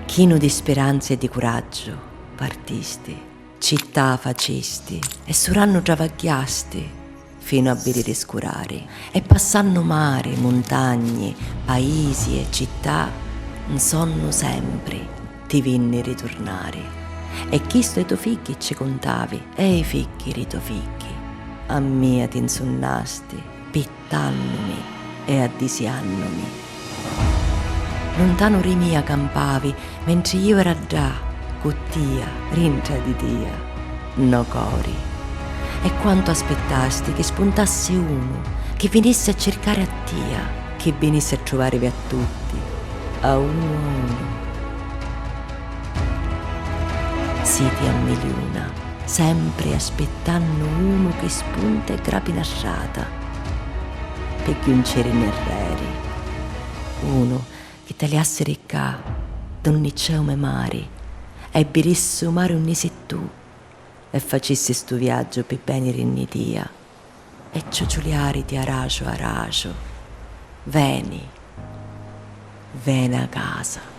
Chino di speranza e di coraggio partisti, città facesti e suranno travagliasti fino a birire scurari e passanno mari, montagne, paesi e città, un sonno sempre ti vinni ritornare. E chi sto i tuoi figli ci contavi, e i figli ri tuoi figli, a mia ti insonnasti, pittannomi e addisiannomi. Lontano rimia campavi, mentre io era già, cottia, rintra di dia, no cori. E quanto aspettasti che spuntasse uno, che venisse a cercare a tia, che venisse a trovarvi a tutti, a uno. Siti a miliona, sempre aspettando uno che spunta e grapina sciata, per chiuncere in erreri, uno che tagliasse ricca d'onniceume mari e birisse o mare un'isi tu e facessi sto viaggio per bene rinnitia e ciociuliari di aracio aracio, veni a casa.